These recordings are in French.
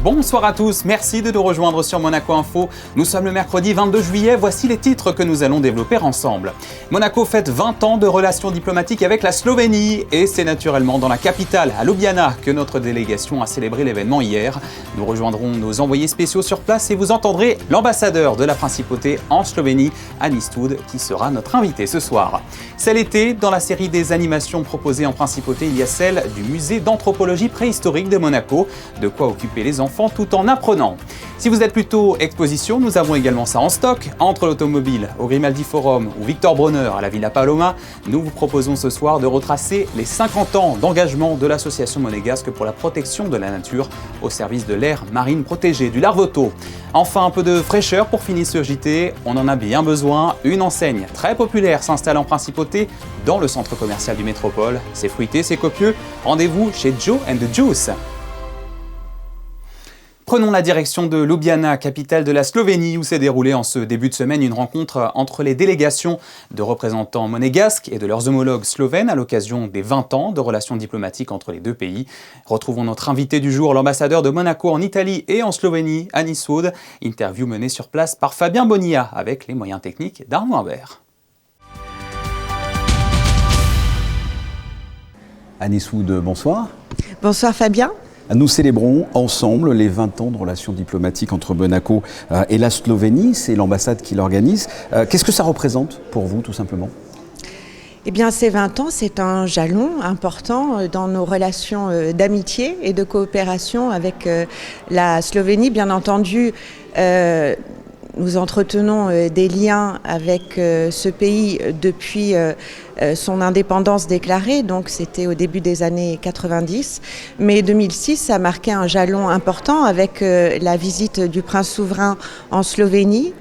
Bonsoir à tous, merci de nous rejoindre sur Monaco Info. Nous sommes le mercredi 22 juillet, voici les titres que nous allons développer ensemble. Monaco fête 20 ans de relations diplomatiques avec la Slovénie et c'est naturellement dans la capitale, à Ljubljana, que notre délégation a célébré l'événement hier. Nous rejoindrons nos envoyés spéciaux sur place et vous entendrez l'ambassadeur de la principauté en Slovénie, Annie Stoud, qui sera notre invité ce soir. C'est l'été, dans la série des animations proposées en principauté, il y a celle du musée d'anthropologie préhistorique de Monaco, de quoi occuper les enfants tout en apprenant. Si vous êtes plutôt exposition, nous avons également ça en stock. Entre l'automobile, au Grimaldi Forum ou Victor Bronner à la Villa Paloma, nous vous proposons ce soir de retracer les 50 ans d'engagement de l'association monégasque pour la protection de la nature au service de l'aire marine protégée, du Larvoto. Enfin, un peu de fraîcheur pour finir ce JT, on en a bien besoin. Une enseigne très populaire s'installe en principauté dans le centre commercial du Métropole. C'est fruité, c'est copieux. Rendez-vous chez Joe and the Juice. Prenons la direction de Ljubljana, capitale de la Slovénie, où s'est déroulée en ce début de semaine une rencontre entre les délégations de représentants monégasques et de leurs homologues slovènes à l'occasion des 20 ans de relations diplomatiques entre les deux pays. Retrouvons notre invité du jour, l'ambassadeur de Monaco en Italie et en Slovénie, Annie Stoud. Interview menée sur place par Fabien Bonilla avec les moyens techniques d'Arnaud Imbert. Annie Stoud, bonsoir. Bonsoir Fabien. Nous célébrons ensemble les 20 ans de relations diplomatiques entre Monaco et la Slovénie. C'est l'ambassade qui l'organise. Qu'est-ce que ça représente pour vous, tout simplement ? Eh bien, ces 20 ans, c'est un jalon important dans nos relations d'amitié et de coopération avec la Slovénie. Bien entendu, nous entretenons des liens avec ce pays depuis son indépendance déclarée, donc c'était au début des années 90. Mais 2006 a marqué un jalon important avec la visite du prince souverain en Slovénie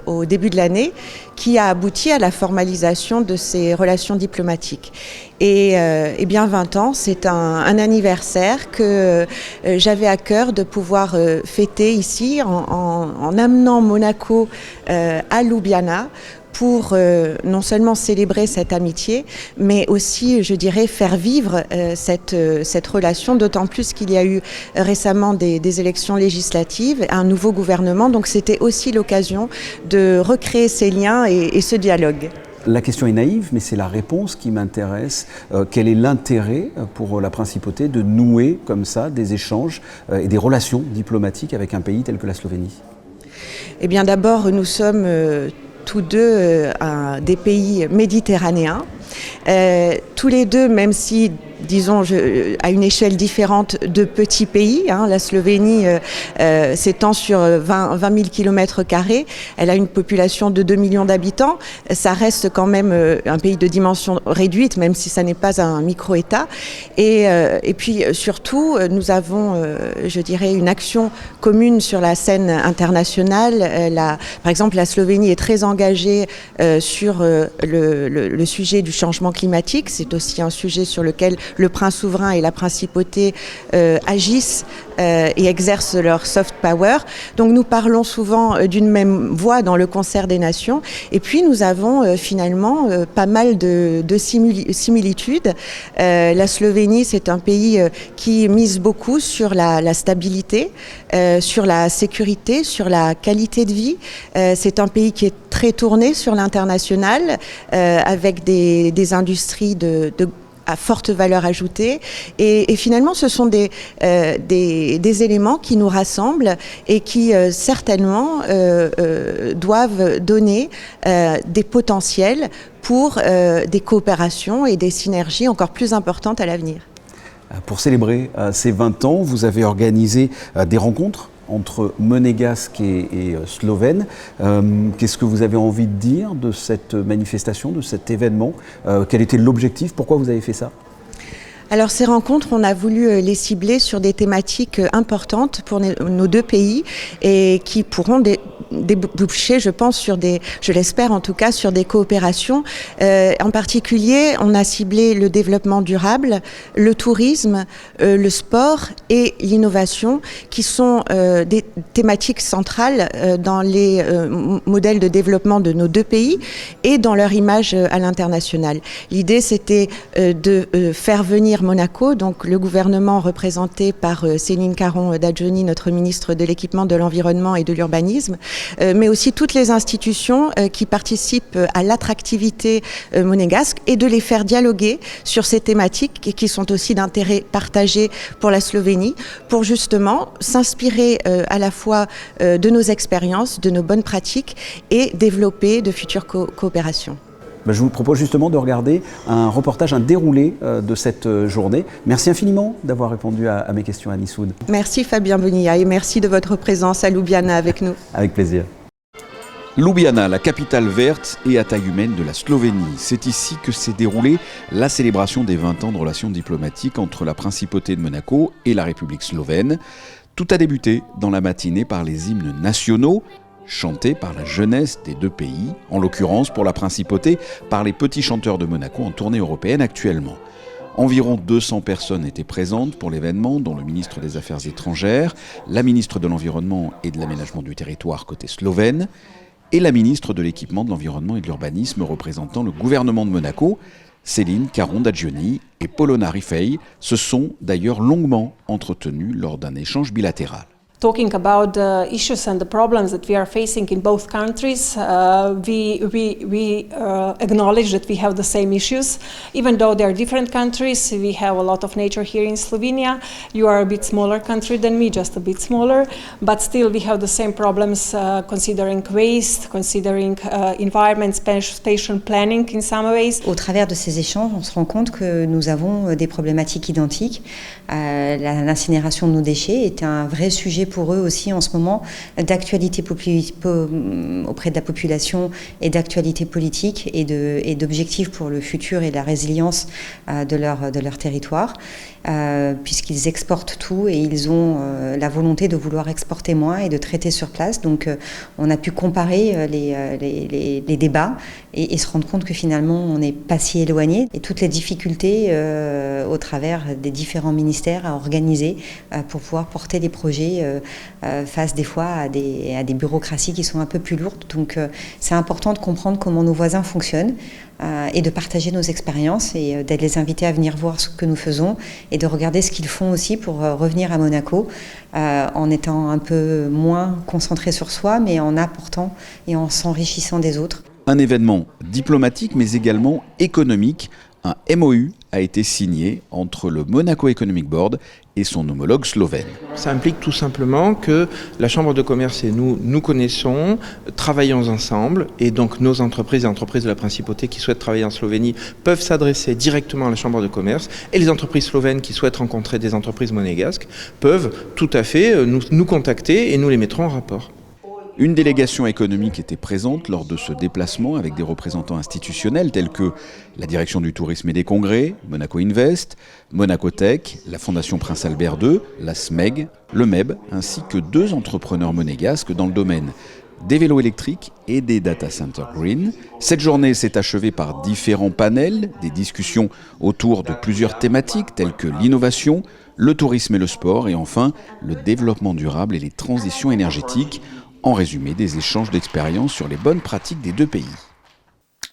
au début de l'année, qui a abouti à la formalisation de ces relations diplomatiques. Et bien 20 ans, c'est un anniversaire que j'avais à cœur de pouvoir fêter ici en amenant Monaco à Ljubljana pour non seulement célébrer cette amitié, mais aussi, je dirais, faire vivre cette relation, d'autant plus qu'il y a eu récemment des élections législatives, un nouveau gouvernement, donc c'était aussi l'occasion de recréer ces liens et ce dialogue. La question est naïve, mais c'est la réponse qui m'intéresse. Quel est l'intérêt pour la principauté de nouer comme ça des échanges et des relations diplomatiques avec un pays tel que la Slovénie ? Eh bien d'abord, nous sommes tous deux des pays méditerranéens. Tous les deux, même si, disons, à une échelle différente de petits pays, la Slovénie s'étend sur 20 000 km², elle a une population de 2 millions d'habitants, ça reste quand même un pays de dimension réduite, même si ça n'est pas un micro-État. Et puis surtout, nous avons, je dirais, une action commune sur la scène internationale. Par exemple, la Slovénie est très engagée sur le sujet du changement climatique. C'est aussi un sujet sur lequel le prince souverain et la principauté agissent et exercent leur soft power. Donc nous parlons souvent d'une même voix dans le concert des nations. Et puis nous avons finalement pas mal de similitudes. La Slovénie, c'est un pays qui mise beaucoup sur la stabilité, sur la sécurité, sur la qualité de vie. C'est un pays qui est très tourné sur l'international, avec des industries à forte valeur ajoutée. Et finalement, ce sont des éléments qui nous rassemblent et qui certainement doivent donner des potentiels pour des coopérations et des synergies encore plus importantes à l'avenir. Pour célébrer ces 20 ans, vous avez organisé des rencontres entre monégasques et slovènes. Qu'est-ce que vous avez envie de dire de cette manifestation, de cet événement ? Quel était l'objectif ? Pourquoi vous avez fait ça ? Alors ces rencontres, on a voulu les cibler sur des thématiques importantes pour nos deux pays et qui pourront déboucher, je pense, je l'espère en tout cas, sur des coopérations. En particulier, on a ciblé le développement durable, le tourisme, le sport et l'innovation, qui sont des thématiques centrales dans les modèles de développement de nos deux pays et dans leur image à l'international. L'idée, c'était de faire venir Monaco, donc le gouvernement représenté par Céline Caron-Dajoni, notre ministre de l'Équipement, de l'Environnement et de l'Urbanisme, mais aussi toutes les institutions qui participent à l'attractivité monégasque et de les faire dialoguer sur ces thématiques qui sont aussi d'intérêt partagé pour la Slovénie, pour justement s'inspirer à la fois de nos expériences, de nos bonnes pratiques et développer de futures coopérations. Je vous propose justement de regarder un reportage, un déroulé de cette journée. Merci infiniment d'avoir répondu à mes questions, Annie Soud. Merci Fabien Bonilla et merci de votre présence à Ljubljana avec nous. Avec plaisir. Ljubljana, la capitale verte et à taille humaine de la Slovénie. C'est ici que s'est déroulée la célébration des 20 ans de relations diplomatiques entre la Principauté de Monaco et la République slovène. Tout a débuté dans la matinée par les hymnes nationaux, chantés par la jeunesse des deux pays, en l'occurrence pour la Principauté, par les petits chanteurs de Monaco en tournée européenne actuellement. Environ 200 personnes étaient présentes pour l'événement, dont le ministre des Affaires étrangères, la ministre de l'Environnement et de l'Aménagement du territoire côté slovène, et la ministre de l'Équipement, de l'Environnement et de l'Urbanisme représentant le gouvernement de Monaco, Céline Caron-Dajoni et Polona Rifei, se sont d'ailleurs longuement entretenus lors d'un échange bilatéral. Talking about the issues and the problems that we are facing in both countries, we acknowledge that we have the same issues. Even though they are different countries, we have a lot of nature here in Slovenia. You are a bit smaller country than me, just a bit smaller, but still we have the same problems considering waste, considering environment, spatial planning in some ways. Au travers de ces échanges, on se rend compte que nous avons des problématiques identiques. L'incinération de nos déchets est un vrai sujet pour eux aussi en ce moment d'actualité auprès de la population et d'actualité politique et d'objectifs pour le futur et la résilience de leur territoire, puisqu'ils exportent tout et ils ont la volonté de vouloir exporter moins et de traiter sur place. Donc on a pu comparer les débats et se rendre compte que finalement on n'est pas si éloigné et toutes les difficultés au travers des différents ministères à organiser pour pouvoir porter des projets face des fois à des bureaucraties qui sont un peu plus lourdes. Donc c'est important de comprendre comment nos voisins fonctionnent et de partager nos expériences et de les inviter à venir voir ce que nous faisons et de regarder ce qu'ils font aussi pour revenir à Monaco en étant un peu moins concentré sur soi mais en apportant et en s'enrichissant des autres. Un événement diplomatique mais également économique. Un MOU a été signé entre le Monaco Economic Board et son homologue slovène. Ça implique tout simplement que la Chambre de commerce et nous connaissons, travaillons ensemble et donc nos entreprises et entreprises de la Principauté qui souhaitent travailler en Slovénie peuvent s'adresser directement à la Chambre de commerce et les entreprises slovènes qui souhaitent rencontrer des entreprises monégasques peuvent tout à fait nous contacter et nous les mettrons en rapport. Une délégation économique était présente lors de ce déplacement avec des représentants institutionnels tels que la Direction du Tourisme et des Congrès, Monaco Invest, Monaco Tech, la Fondation Prince Albert II, la SMEG, le MEB, ainsi que 2 entrepreneurs monégasques dans le domaine des vélos électriques et des data centers green. Cette journée s'est achevée par différents panels, des discussions autour de plusieurs thématiques telles que l'innovation, le tourisme et le sport et enfin le développement durable et les transitions énergétiques. En résumé, des échanges d'expériences sur les bonnes pratiques des deux pays.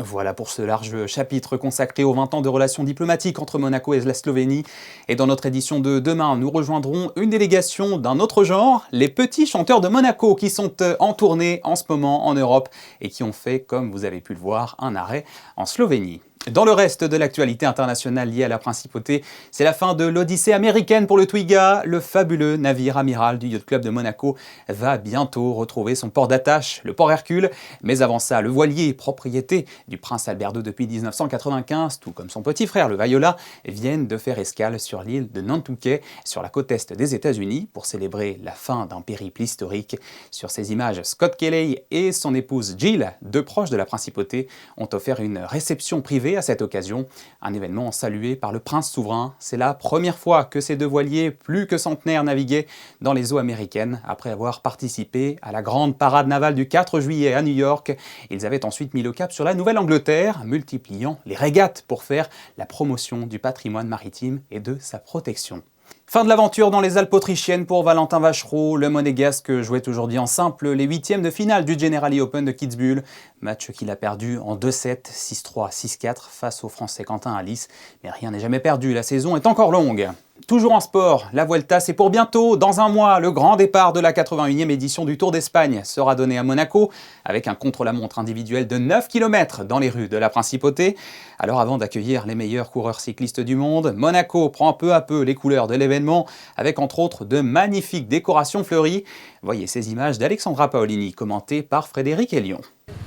Voilà pour ce large chapitre consacré aux 20 ans de relations diplomatiques entre Monaco et la Slovénie. Et dans notre édition de demain, nous rejoindrons une délégation d'un autre genre, les petits chanteurs de Monaco qui sont en tournée en ce moment en Europe et qui ont fait, comme vous avez pu le voir, un arrêt en Slovénie. Dans le reste de l'actualité internationale liée à la Principauté, c'est la fin de l'Odyssée américaine pour le Twiga. Le fabuleux navire amiral du Yacht Club de Monaco va bientôt retrouver son port d'attache, le port Hercule. Mais avant ça, le voilier, propriété du prince Albert II depuis 1995, tout comme son petit frère le Viola, viennent de faire escale sur l'île de Nantucket, sur la côte est des États-Unis, pour célébrer la fin d'un périple historique. Sur ces images, Scott Kelly et son épouse Jill, 2 proches de la Principauté, ont offert une réception privée et à cette occasion, un événement salué par le prince souverain. C'est la première fois que ces deux voiliers plus que centenaires naviguaient dans les eaux américaines après avoir participé à la grande parade navale du 4 juillet à New York. Ils avaient ensuite mis le cap sur la Nouvelle-Angleterre, multipliant les régates pour faire la promotion du patrimoine maritime et de sa protection. Fin de l'aventure dans les Alpes autrichiennes pour Valentin Vachereau. Le Monégasque jouait aujourd'hui en simple les huitièmes de finale du Generali Open de Kitzbühel. Match qu'il a perdu en 2-7, 6-3, 6-4 face au Français Quentin Alice. Mais rien n'est jamais perdu, la saison est encore longue. Toujours en sport, la Vuelta c'est pour bientôt. Dans un mois, le grand départ de la 81e édition du Tour d'Espagne sera donné à Monaco avec un contre-la-montre individuel de 9 km dans les rues de la Principauté. Alors avant d'accueillir les meilleurs coureurs cyclistes du monde, Monaco prend peu à peu les couleurs de l'événement avec entre autres de magnifiques décorations fleuries. Voyez ces images d'Alexandra Paolini commentées par Frédéric Elion.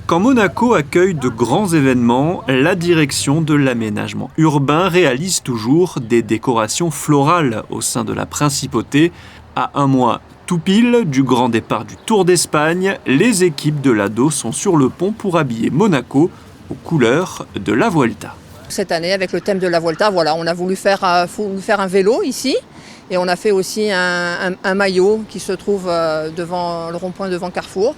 Quand Monaco accueille de grands événements, la direction de l'aménagement urbain réalise toujours des décorations florales au sein de la Principauté. À un mois tout pile du grand départ du Tour d'Espagne, les équipes de l'ADO sont sur le pont pour habiller Monaco aux couleurs de la Vuelta. Cette année, avec le thème de la Vuelta, voilà, on a voulu faire un vélo ici. Et on a fait aussi un maillot qui se trouve devant le rond-point devant Carrefour.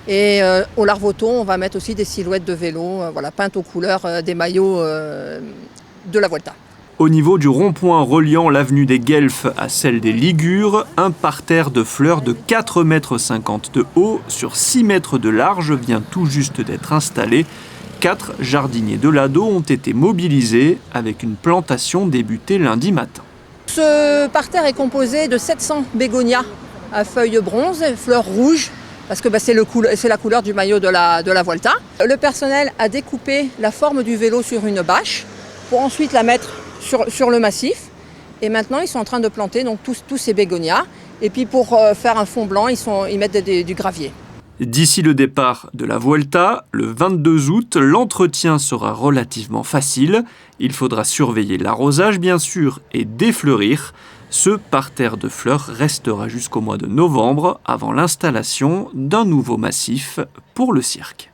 Et au Larvoto, on va mettre aussi des silhouettes de vélo peintes aux couleurs des maillots de la Vuelta. Au niveau du rond-point reliant l'avenue des Guelfes à celle des Ligures, un parterre de fleurs de 4,50 m de haut sur 6 mètres de large vient tout juste d'être installé. 4 jardiniers de l'ADO ont été mobilisés avec une plantation débutée lundi matin. Ce parterre est composé de 700 bégonias à feuilles bronze, fleurs rouges, parce que c'est la couleur du maillot de la Vuelta. Le personnel a découpé la forme du vélo sur une bâche pour ensuite la mettre sur le massif. Et maintenant, ils sont en train de planter donc, tous ces bégonias. Et puis pour faire un fond blanc, ils mettent du gravier. D'ici le départ de la Vuelta, le 22 août, l'entretien sera relativement facile. Il faudra surveiller l'arrosage bien sûr et défleurir. Ce parterre de fleurs restera jusqu'au mois de novembre avant l'installation d'un nouveau massif pour le cirque.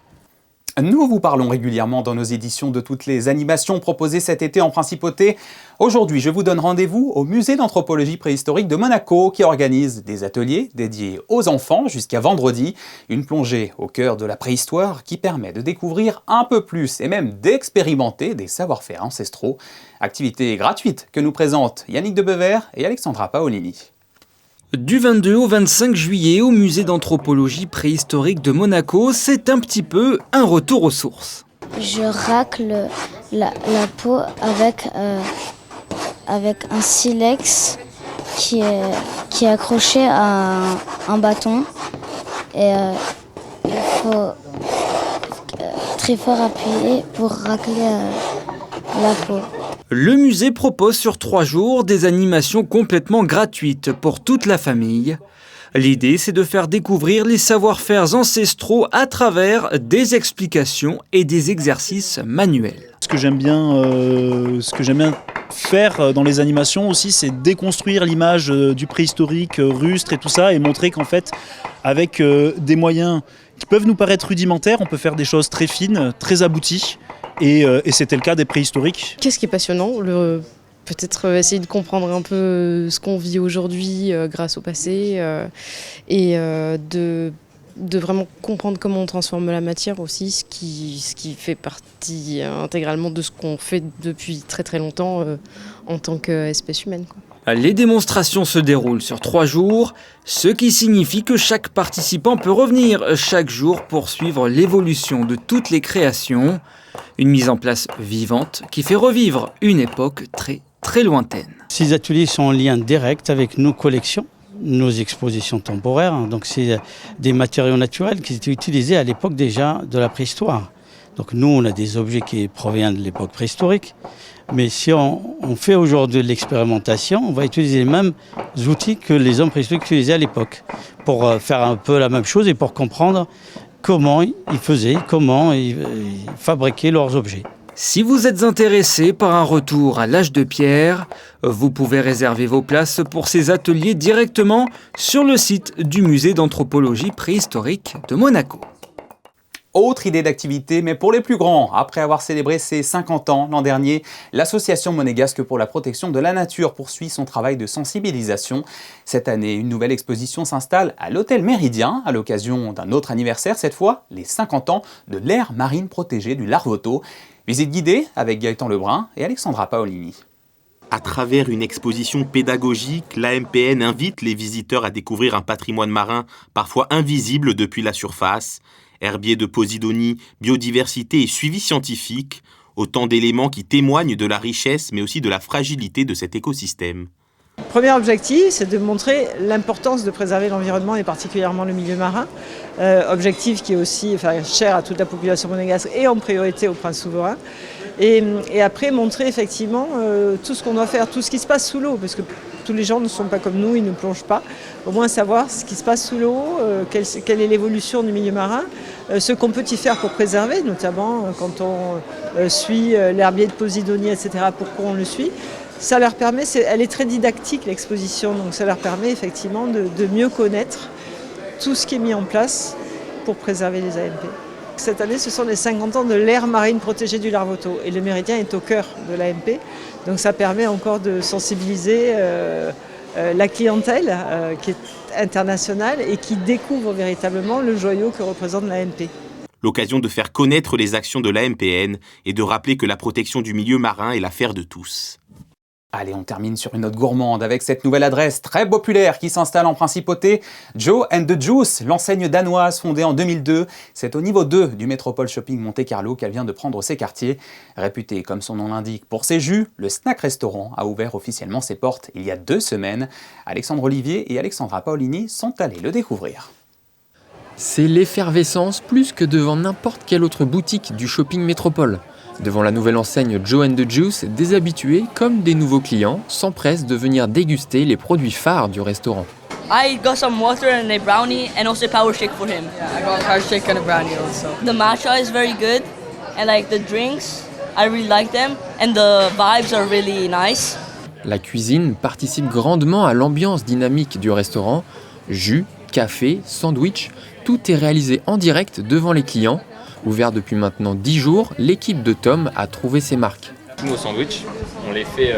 Nous vous parlons régulièrement dans nos éditions de toutes les animations proposées cet été en Principauté. Aujourd'hui, je vous donne rendez-vous au Musée d'anthropologie préhistorique de Monaco qui organise des ateliers dédiés aux enfants jusqu'à vendredi. Une plongée au cœur de la préhistoire qui permet de découvrir un peu plus et même d'expérimenter des savoir-faire ancestraux. Activité gratuite que nous présentent Yannick Debever et Alexandra Paolini. Du 22 au 25 juillet au musée d'anthropologie préhistorique de Monaco, c'est un petit peu un retour aux sources. Je racle la peau avec un silex qui est accroché à un bâton et il faut très fort appuyer pour racler la peau. Le musée propose sur 3 jours des animations complètement gratuites pour toute la famille. L'idée, c'est de faire découvrir les savoir-faire ancestraux à travers des explications et des exercices manuels. Ce que j'aime bien faire dans les animations aussi, c'est déconstruire l'image du préhistorique rustre et tout ça et montrer qu'en fait, avec des moyens qui peuvent nous paraître rudimentaires, on peut faire des choses très fines, très abouties. Et c'était le cas des préhistoriques. Qu'est-ce qui est passionnant ? Peut-être essayer de comprendre un peu ce qu'on vit aujourd'hui grâce au passé et de vraiment comprendre comment on transforme la matière aussi, ce qui fait partie intégralement de ce qu'on fait depuis très très longtemps en tant qu'espèce humaine, quoi. Les démonstrations se déroulent sur 3 jours, ce qui signifie que chaque participant peut revenir chaque jour pour suivre l'évolution de toutes les créations. Une mise en place vivante qui fait revivre une époque très très lointaine. Ces ateliers sont en lien direct avec nos collections, nos expositions temporaires. Donc c'est des matériaux naturels qui étaient utilisés à l'époque déjà de la préhistoire. Donc nous, on a des objets qui proviennent de l'époque préhistorique. Mais si on fait aujourd'hui de l'expérimentation, on va utiliser les mêmes outils que les hommes préhistoriques utilisaient à l'époque pour faire un peu la même chose et pour comprendre comment ils faisaient, comment ils fabriquaient leurs objets. Si vous êtes intéressé par un retour à l'âge de pierre, vous pouvez réserver vos places pour ces ateliers directement sur le site du musée d'anthropologie préhistorique de Monaco. Autre idée d'activité, mais pour les plus grands. Après avoir célébré ses 50 ans l'an dernier, l'association monégasque pour la protection de la nature poursuit son travail de sensibilisation. Cette année, une nouvelle exposition s'installe à l'hôtel Méridien, à l'occasion d'un autre anniversaire, cette fois les 50 ans de l'aire marine protégée du Larvoto. Visite guidée avec Gaëtan Lebrun et Alexandra Paolini. À travers une exposition pédagogique, l'AMPN invite les visiteurs à découvrir un patrimoine marin parfois invisible depuis la surface. Herbiers de Posidonie, biodiversité et suivi scientifique, autant d'éléments qui témoignent de la richesse mais aussi de la fragilité de cet écosystème. Premier objectif, c'est de montrer l'importance de préserver l'environnement et particulièrement le milieu marin. Objectif qui est aussi cher à toute la population monégasque et en priorité au prince souverain. Et après montrer effectivement tout ce qu'on doit faire, tout ce qui se passe sous l'eau, parce que tous les gens ne sont pas comme nous, ils ne plongent pas. Au moins savoir ce qui se passe sous l'eau, quelle est l'évolution du milieu marin, ce qu'on peut y faire pour préserver, notamment quand on suit l'herbier de Posidonie, etc., pourquoi on le suit. Ça leur permet, elle est très didactique l'exposition, donc ça leur permet effectivement de mieux connaître tout ce qui est mis en place pour préserver les AMP. Cette année, ce sont les 50 ans de l'aire marine protégée du Larvoto et le Méridien est au cœur de l'AMP. Donc ça permet encore de sensibiliser la clientèle qui est internationale et qui découvre véritablement le joyau que représente l'AMP. L'occasion de faire connaître les actions de l'AMPN et de rappeler que la protection du milieu marin est l'affaire de tous. Allez, on termine sur une note gourmande avec cette nouvelle adresse très populaire qui s'installe en principauté. Joe and the Juice, l'enseigne danoise fondée en 2002. C'est au niveau 2 du Métropole Shopping Monte-Carlo qu'elle vient de prendre ses quartiers. Réputé, comme son nom l'indique, pour ses jus, le Snack Restaurant a ouvert officiellement ses portes il y a 2 semaines. Alexandre Olivier et Alexandra Paolini sont allés le découvrir. C'est l'effervescence plus que devant n'importe quelle autre boutique du shopping métropole. Devant la nouvelle enseigne Joe and the Juice, des habitués comme des nouveaux clients s'empressent de venir déguster les produits phares du restaurant. I got some water and a brownie and also a power shake for him. Yeah, I got a power shake and a brownie also. The matcha is very good and like the drinks, I really like them and the vibes are really nice. La cuisine participe grandement à l'ambiance dynamique du restaurant. Jus, café, sandwich, tout est réalisé en direct devant les clients. Ouvert depuis maintenant 10 jours, l'équipe de Tom a trouvé ses marques. Tous nos sandwichs, on les fait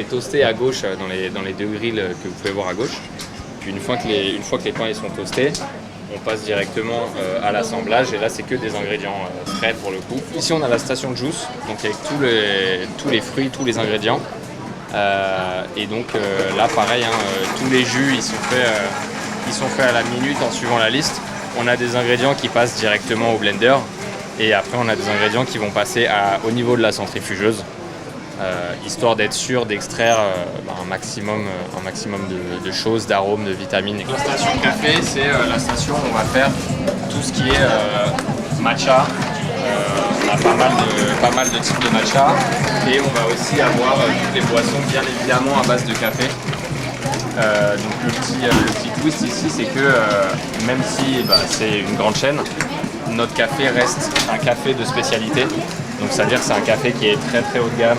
toaster à gauche dans les 2 grilles que vous pouvez voir à gauche. Puis une fois que les pains ils sont toastés, on passe directement à l'assemblage et là c'est que des ingrédients frais pour le coup. Ici on a la station de juice, donc avec tous les fruits, tous les ingrédients. Et donc là pareil, tous les jus ils sont faits à la minute en suivant la liste. On a des ingrédients qui passent directement au blender et après on a des ingrédients qui vont passer au niveau de la centrifugeuse, histoire d'être sûr d'extraire un maximum de choses, d'arômes, de vitamines. La station café, c'est la station où on va faire tout ce qui est matcha. On a pas mal de types de matcha et on va aussi avoir toutes les boissons bien évidemment à base de café. Donc le petit twist ici, c'est que même si c'est une grande chaîne, notre café reste un café de spécialité. Donc ça veut dire que c'est un café qui est très très haut de gamme.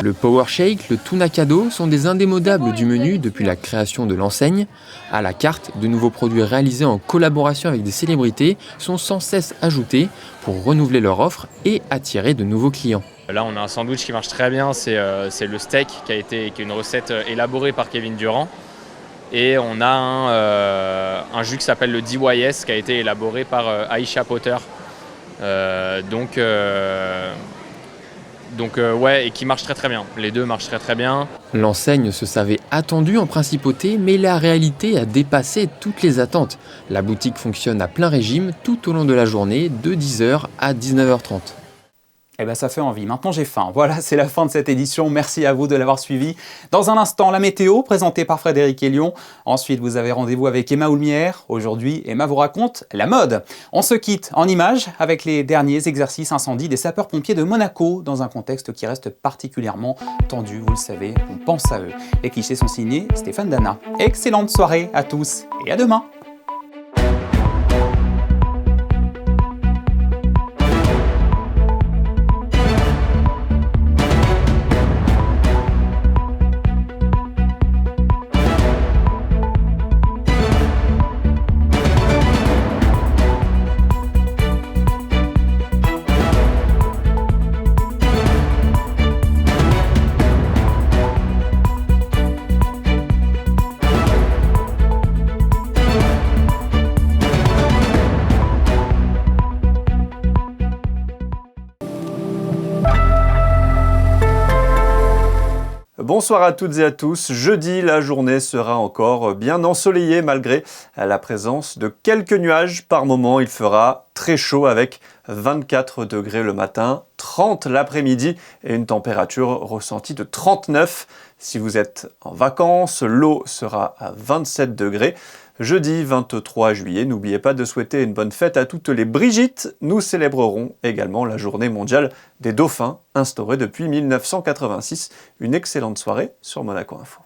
Le Power Shake, le Tuna Kado sont des indémodables du menu depuis la création de l'enseigne. À la carte, de nouveaux produits réalisés en collaboration avec des célébrités sont sans cesse ajoutés pour renouveler leur offre et attirer de nouveaux clients. Là, on a un sandwich qui marche très bien, c'est le steak qui est une recette élaborée par Kevin Durand. Et on a un jus qui s'appelle le DYS qui a été élaboré par Aisha Potter. Et qui marche très très bien. Les deux marchent très très bien. L'enseigne se savait attendue en principauté, mais la réalité a dépassé toutes les attentes. La boutique fonctionne à plein régime tout au long de la journée, de 10h à 19h30. Eh bien ça fait envie, maintenant j'ai faim. Voilà, c'est la fin de cette édition, merci à vous de l'avoir suivi. Dans un instant, la météo, présentée par Frédéric Elion. Ensuite, vous avez rendez-vous avec Emma Houlmière. Aujourd'hui, Emma vous raconte la mode. On se quitte en images avec les derniers exercices incendie des sapeurs-pompiers de Monaco, dans un contexte qui reste particulièrement tendu, vous le savez, on pense à eux. Les clichés sont signés Stéphane Dana. Excellente soirée à tous et à demain. Bonsoir à toutes et à tous. Jeudi, la journée sera encore bien ensoleillée malgré la présence de quelques nuages. Par moment, il fera très chaud avec 24 degrés le matin, 30 l'après-midi et une température ressentie de 39. Si vous êtes en vacances, l'eau sera à 27 degrés. Jeudi 23 juillet, n'oubliez pas de souhaiter une bonne fête à toutes les Brigitte. Nous célébrerons également la journée mondiale des dauphins, instaurée depuis 1986. Une excellente soirée sur Monaco Info.